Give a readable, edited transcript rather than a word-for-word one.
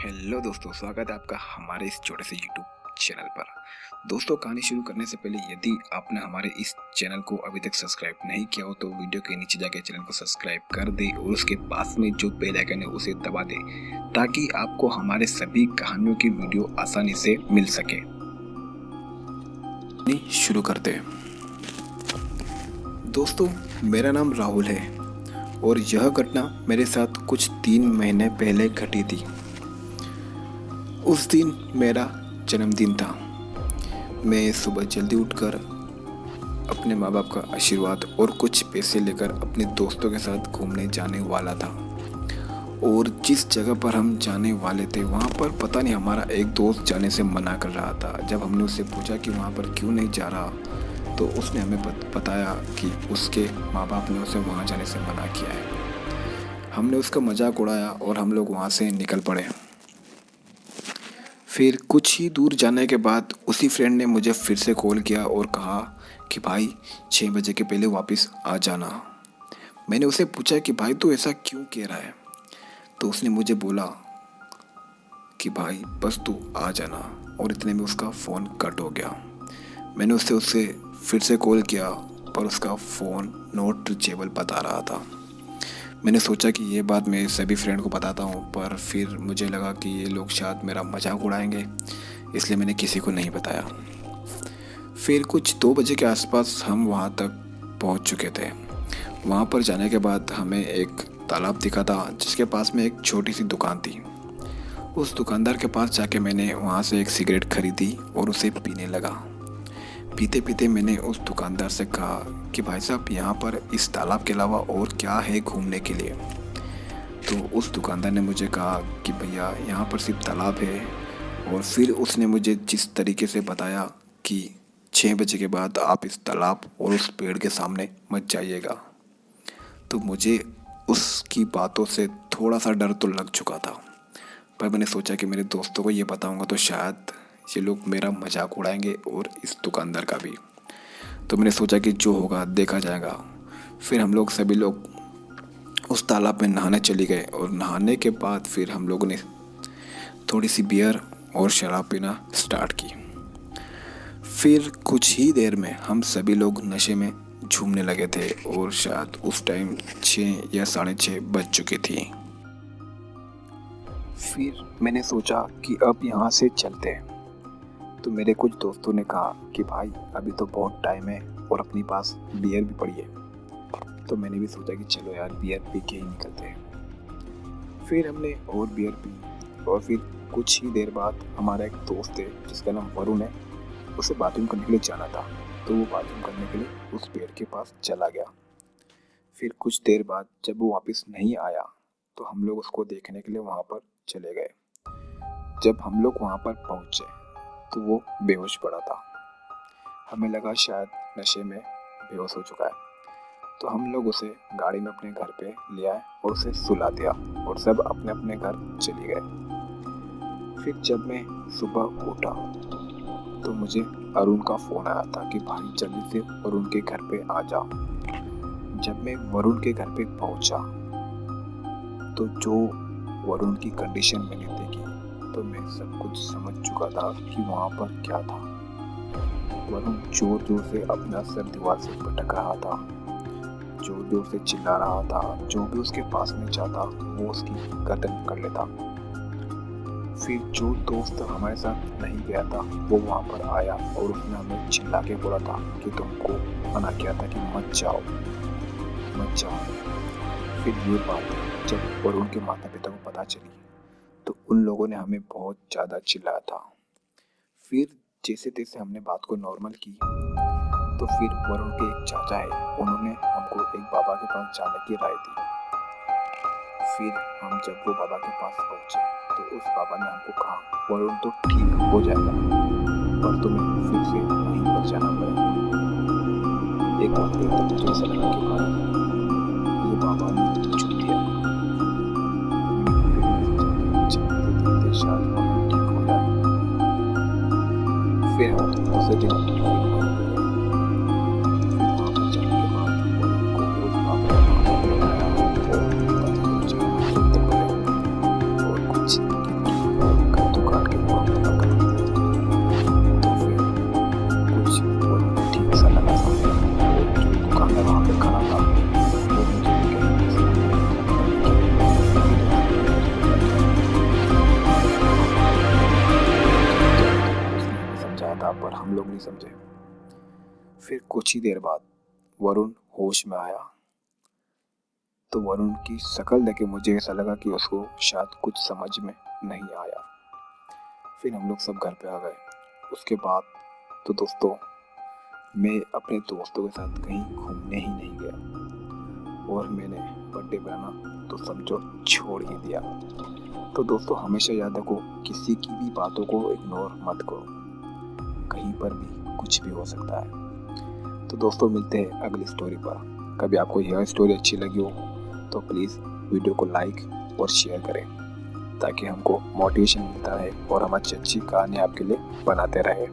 Hello दोस्तों, स्वागत है आपका हमारे इस छोटे से यूट्यूब चैनल पर। दोस्तों, कहानी शुरू करने से पहले यदि आपने हमारे इस चैनल को अभी तक सब्सक्राइब नहीं किया हो तो वीडियो के नीचे जाकर चैनल को सब्सक्राइब कर दे और उसके पास में जो बेल आइकन है उसे दबा दे ताकि आपको हमारे सभी कहानियों की वीडियो आसानी से मिल सके। शुरू करते हैं। दोस्तों, मेरा नाम राहुल है और यह घटना मेरे साथ कुछ 3 महीने पहले घटी थी। उस दिन मेरा जन्मदिन था। मैं सुबह जल्दी उठकर अपने माँ बाप का आशीर्वाद और कुछ पैसे लेकर अपने दोस्तों के साथ घूमने जाने वाला था। और जिस जगह पर हम जाने वाले थे वहाँ पर पता नहीं हमारा एक दोस्त जाने से मना कर रहा था। जब हमने उससे पूछा कि वहाँ पर क्यों नहीं जा रहा तो उसने हमें बताया कि उसके माँ बाप ने उसे वहाँ जाने से मना किया है। हमने उसका मजाक उड़ाया और हम लोग वहाँ से निकल पड़े। फिर कुछ ही दूर जाने के बाद उसी फ्रेंड ने मुझे फिर से कॉल किया और कहा कि भाई 6 बजे के पहले वापस आ जाना। मैंने उसे पूछा कि भाई तू ऐसा क्यों कह रहा है, तो उसने मुझे बोला कि भाई बस तू आ जाना, और इतने में उसका फ़ोन कट हो गया। मैंने उससे फिर से कॉल किया पर उसका फ़ोन नॉट रीचेबल बता रहा था। मैंने सोचा कि ये बात मैं सभी फ्रेंड को बताता हूँ, पर फिर मुझे लगा कि ये लोग शायद मेरा मजाक उड़ाएंगे, इसलिए मैंने किसी को नहीं बताया। फिर कुछ 2 बजे के आसपास हम वहाँ तक पहुँच चुके थे। वहाँ पर जाने के बाद हमें एक तालाब दिखा था जिसके पास में एक छोटी सी दुकान थी। उस दुकानदार के पास जाके मैंने वहाँ से एक सिगरेट खरीदी और उसे पीने लगा। पीते पीते मैंने उस दुकानदार से कहा कि भाई साहब, यहाँ पर इस तालाब के अलावा और क्या है घूमने के लिए। तो उस दुकानदार ने मुझे कहा कि भैया यहाँ पर सिर्फ तालाब है। और फिर उसने मुझे जिस तरीके से बताया कि 6 बजे के बाद आप इस तालाब और उस पेड़ के सामने मत जाइएगा, तो मुझे उसकी बातों से थोड़ा सा डर तो लग चुका था। पर मैंने सोचा कि मेरे दोस्तों को ये बताऊँगा तो शायद ये लोग मेरा मजाक उड़ाएंगे और इस दुकानदार का भी। तो मैंने सोचा कि जो होगा देखा जाएगा। फिर हम लोग सभी लोग उस तालाब में नहाने चले गए और नहाने के बाद फिर हम लोगों ने थोड़ी सी बियर और शराब पीना स्टार्ट की। फिर कुछ ही देर में हम सभी लोग नशे में झूमने लगे थे और शायद उस टाइम 6 या 6:30 बज चुकी थी। फिर मैंने सोचा कि अब यहाँ से चलते हैं। तो मेरे कुछ दोस्तों ने कहा कि भाई अभी तो बहुत टाइम है और अपने पास बियर भी पड़ी है। तो मैंने भी सोचा कि चलो यार बियर पी के ही निकलते हैं। फिर हमने और बियर पी और फिर कुछ ही देर बाद हमारा एक दोस्त है जिसका नाम वरुण है, उसे बाथरूम करने के लिए जाना था। तो वो बाथरूम करने के लिए उस पेड़ के पास चला गया। फिर कुछ देर बाद जब वो वापस नहीं आया तो हम लोग उसको देखने के लिए वहाँ पर चले गए। जब हम लोग वहाँ पर पहुँचे तो वो बेहोश पड़ा था। हमें लगा शायद नशे में बेहोश हो चुका है। तो हम लोग उसे गाड़ी में अपने घर पे ले आए और उसे सुला दिया और सब अपने अपने घर चले गए। फिर जब मैं सुबह उठा तो मुझे अरुण का फ़ोन आया था कि भाई जल्दी से वरुण के घर पे आ जा। जब मैं वरुण के घर पे पहुंचा तो जो वरुण की कंडीशन मैंने देखी तो मैं सब कुछ समझ चुका था कि वहाँ पर क्या था। वरुण जोर जोर से अपना सर दीवार से पटक रहा था, जोर जोर से चिल्ला रहा था। जो भी उसके पास में जाता वो उसकी गर्दन पकड़ लेता। फिर जो दोस्त हमारे साथ नहीं गया था वो वहाँ पर आया और उसने हमें चिल्ला के बोला था कि तुमको मना किया था कि मत जाओ मत जाओ। फिर ये बात जब वरुण के माता पिता को पता चली तो उन लोगों ने हमें बहुत ज़्यादा चिल्लाया था। फिर जैसे तैसे हमने बात को नॉर्मल की तो फिर वरुण के एक चाचा है, उन्होंने हमको एक बाबा के पास जाने की राय दी। फिर हम जब वो बाबा के पास पहुँचे तो उस बाबा ने हमको कहा वरुण तो ठीक हो जाएगा पर तुम्हें फिर से वहीं पर जाना पड़ेगा। एक हफ्ते तक मुझे ऐसा लगा कि भाई ये बाबा ने छू दिया। शायद ठीक हो जाए। फिर हम दूसरे दिन वहाँ पर जाने के बाद उनको उस बाबा ने बुलाया और कुछ नहीं समझे। फिर कुछ ही देर बाद वरुण होश में आया तो वरुण की शक्ल देख के मुझे ऐसा लगा कि उसको शायद कुछ समझ में नहीं आया। फिर हम लोग सब घर पे आ गए। उसके बाद तो दोस्तों मैं अपने दोस्तों के साथ कहीं घूमने ही नहीं गया और मैंने बर्थडे बनाना तो समझो छोड़ ही दिया। तो दोस्तों हमेशा याद रखो, किसी की भी बातों को इग्नोर मत करो, कहीं पर भी कुछ भी हो सकता है। तो दोस्तों मिलते हैं अगली स्टोरी पर। कभी आपको यह स्टोरी अच्छी लगी हो तो प्लीज़ वीडियो को लाइक और शेयर करें ताकि हमको मोटिवेशन मिलता रहे और हम अच्छी अच्छी कहानी आपके लिए बनाते रहें।